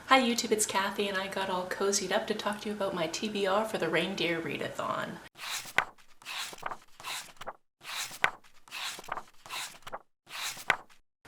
Hi YouTube, it's Kathy and I got all cozied up to talk to you about my TBR for the Reindeer Readathon.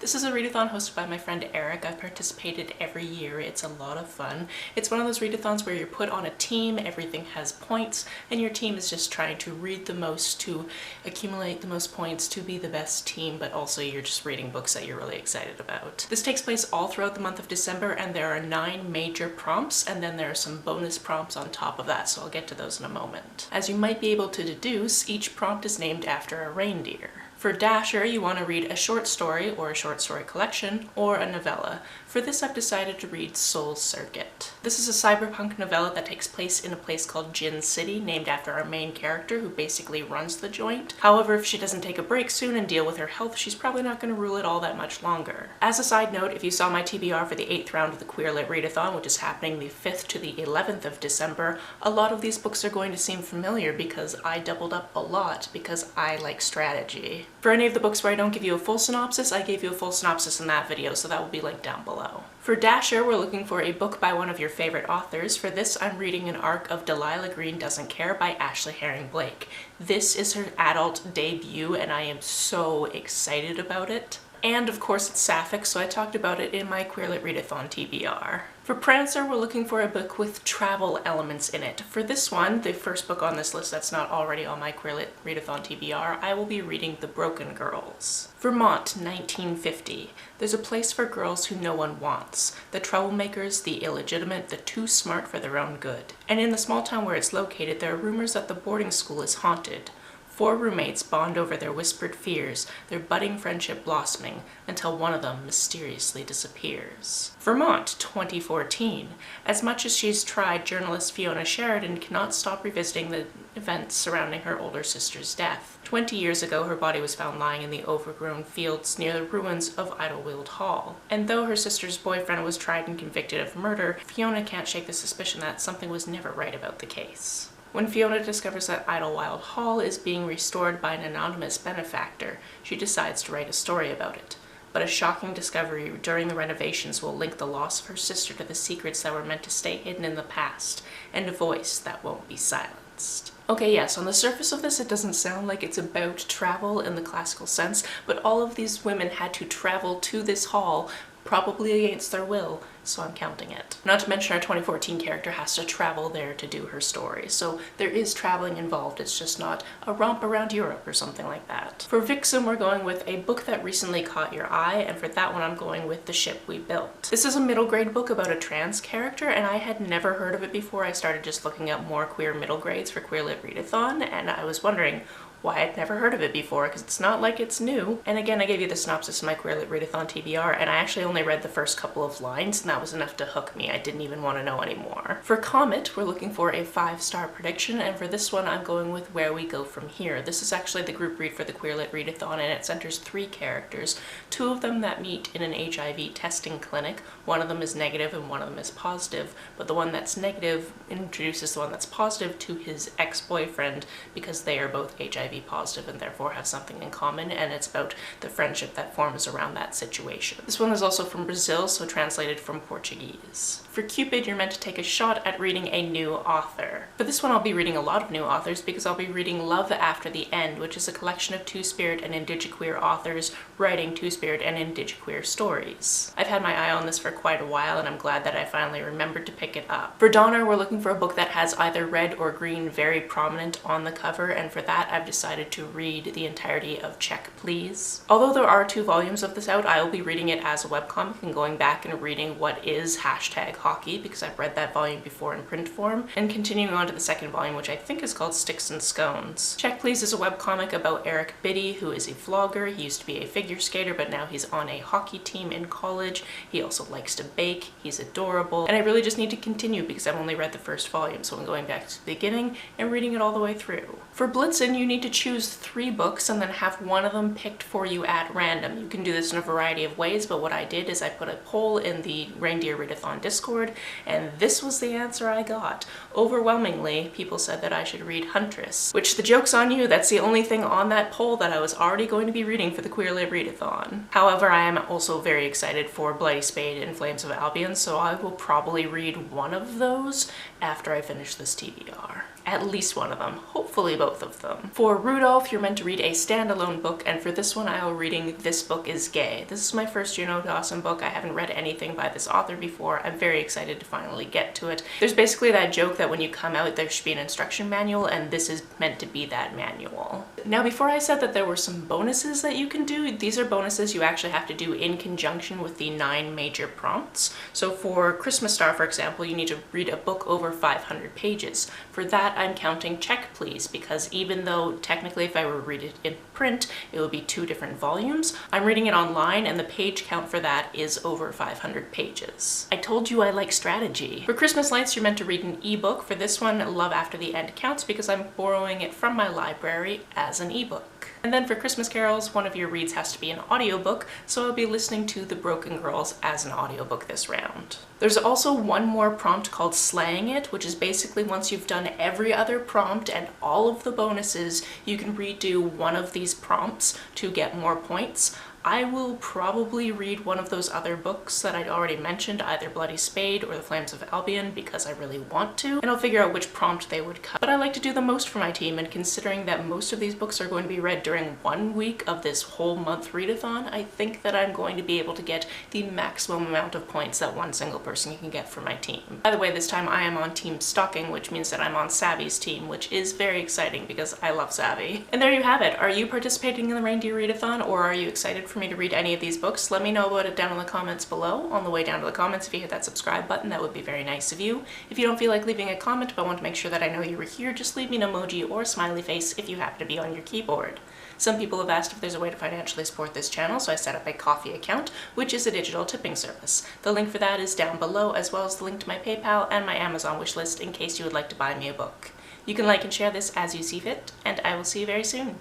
This is a readathon hosted by my friend Eric. I've participated every year. It's a lot of fun. It's one of those readathons where you're put on a team, everything has points, and your team is just trying to read the most, to accumulate the most points, to be the best team, but also you're just reading books that you're really excited about. This takes place all throughout the month of December, and there are 9 major prompts, and then there are some bonus prompts on top of that, so I'll get to those in a moment. As you might be able to deduce, each prompt is named after a reindeer. For Dasher, you want to read a short story or a short story collection or a novella. For this, I've decided to read Soul Circuit. This is a cyberpunk novella that takes place in a place called Djinn City, named after our main character who basically runs the joint. However, if she doesn't take a break soon and deal with her health, she's probably not going to rule it all that much longer. As a side note, if you saw my TBR for the 8th round of the Queer Lit Readathon, which is happening the 5th to the 11th of December, a lot of these books are going to seem familiar because I doubled up a lot because I like strategy. For any of the books where I don't give you a full synopsis, I gave you a full synopsis in that video, so that will be linked down below. For Dasher, we're looking for a book by one of your favorite authors. For this, I'm reading an arc of Delilah Green Doesn't Care by Ashley Herring Blake. This is her adult debut, and I am so excited about it. And of course it's sapphic, so I talked about it in my Queer Lit Readathon TBR. For Prancer, we're looking for a book with travel elements in it. For this one, the first book on this list that's not already on my Queer Lit Readathon TBR, I will be reading The Broken Girls. Vermont, 1950. There's a place for girls who no one wants. The troublemakers, the illegitimate, the too smart for their own good. And in the small town where it's located, there are rumors that the boarding school is haunted. 4 roommates bond over their whispered fears, their budding friendship blossoming, until one of them mysteriously disappears. Vermont, 2014. As much as she's tried, journalist Fiona Sheridan cannot stop revisiting the events surrounding her older sister's death. 20 years ago, her body was found lying in the overgrown fields near the ruins of Idlewild Hall. And though her sister's boyfriend was tried and convicted of murder, Fiona can't shake the suspicion that something was never right about the case. When Fiona discovers that Idlewild Hall is being restored by an anonymous benefactor, she decides to write a story about it. But a shocking discovery during the renovations will link the loss of her sister to the secrets that were meant to stay hidden in the past, and a voice that won't be silenced. Okay, yes, on the surface of this, it doesn't sound like it's about travel in the classical sense, but all of these women had to travel to this hall, probably against their will, so I'm counting it. Not to mention our 2014 character has to travel there to do her story, so there is traveling involved, it's just not a romp around Europe or something like that. For Vixen, we're going with a book that recently caught your eye, and for that one I'm going with The Ship We Built. This is a middle grade book about a trans character, and I had never heard of it before. I started just looking up more queer middle grades for Queer Lit Readathon, and I was wondering why I'd never heard of it before, because it's not like it's new. And again, I gave you the synopsis in my Queer Lit Readathon TBR, and I actually only read the first couple of lines, and that was enough to hook me. I didn't even want to know anymore. For Comet, we're looking for a 5-star prediction, and for this one I'm going with Where We Go From Here. This is actually the group read for the Queer Lit Readathon, and it centers 3 characters, 2 of them that meet in an HIV testing clinic. One of them is negative and one of them is positive, but the one that's negative introduces the one that's positive to his ex-boyfriend because they are both HIV positive and therefore have something in common, and it's about the friendship that forms around that situation. This one is also from Brazil, so translated from Portuguese. For Cupid, you're meant to take a shot at reading a new author. For this one, I'll be reading a lot of new authors because I'll be reading Love After the End, which is a collection of Two-Spirit and Indigiqueer authors writing Two-Spirit and Indigiqueer stories. I've had my eye on this for quite a while, and I'm glad that I finally remembered to pick it up. For Donner, we're looking for a book that has either red or green very prominent on the cover, and for that I've decided to read the entirety of Check Please. Although there are 2 volumes of this out, I will be reading it as a webcomic and going back and reading what is #hockey because I've read that volume before in print form, and continuing on to the 2nd volume, which I think is called Sticks and Scones. Check Please is a webcomic about Eric Biddy, who is a vlogger. He used to be a figure skater, but now he's on a hockey team in college. He also likes to bake. He's adorable, and I really just need to continue because I've only read the 1st volume, so I'm going back to the beginning and reading it all the way through. For Blitzen, you need to to choose 3 books and then have one of them picked for you at random. You can do this in a variety of ways, but what I did is I put a poll in the Reindeer Readathon Discord, and this was the answer I got. Overwhelmingly, people said that I should read Huntress, which, the joke's on you, that's the only thing on that poll that I was already going to be reading for the Queer Lit Readathon. However, I am also very excited for Bloody Spade and Flames of Albion, so I will probably read one of those after I finish this TBR. At least one of them, hopefully both of them. For Rudolph, you're meant to read a standalone book, and for this one I will be reading This Book is Gay. This is my first Juno Dawson book. I haven't read anything by this author before. I'm very excited to finally get to it. There's basically that joke that when you come out there should be an instruction manual, and this is meant to be that manual. Now, before I said that there were some bonuses that you can do, these are bonuses you actually have to do in conjunction with the 9 major prompts. So for Christmas Star, for example, you need to read a book over 500 pages. For that, I'm counting Check Please, because even though technically if I were to read it in print, it would be 2 different volumes, I'm reading it online and the page count for that is over 500 pages. I told you I like strategy. For Christmas Lights, you're meant to read an ebook. For this one, Love After the End counts because I'm borrowing it from my library as an ebook. And then for Christmas Carols, one of your reads has to be an audiobook, so I'll be listening to The Broken Girls as an audiobook this round. There's also one more prompt called Slaying It, which is basically once you've done every other prompt and all of the bonuses, you can redo one of these prompts to get more points. I will probably read one of those other books that I'd already mentioned, either Bloody Spade or The Flames of Albion, because I really want to, and I'll figure out which prompt they would cut. But I like to do the most for my team, and considering that most of these books are going to be read during 1 week of this whole month readathon, I think that I'm going to be able to get the maximum amount of points that one single person can get for my team. By the way, this time I am on Team Stalking, which means that I'm on Savvy's team, which is very exciting because I love Savvy. And there you have it. Are you participating in the Reindeer Readathon, or are you excited for me to read any of these books? Let me know about it down in the comments below. On the way down to the comments, if you hit that subscribe button, that would be very nice of you. If you don't feel like leaving a comment but want to make sure that I know you were here, just leave me an emoji or a smiley face if you happen to be on your keyboard. Some people have asked if there's a way to financially support this channel, so I set up a Ko-fi account, which is a digital tipping service. The link for that is down below, as well as the link to my PayPal and my Amazon wishlist in case you would like to buy me a book. You can like and share this as you see fit, and I will see you very soon.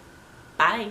Bye!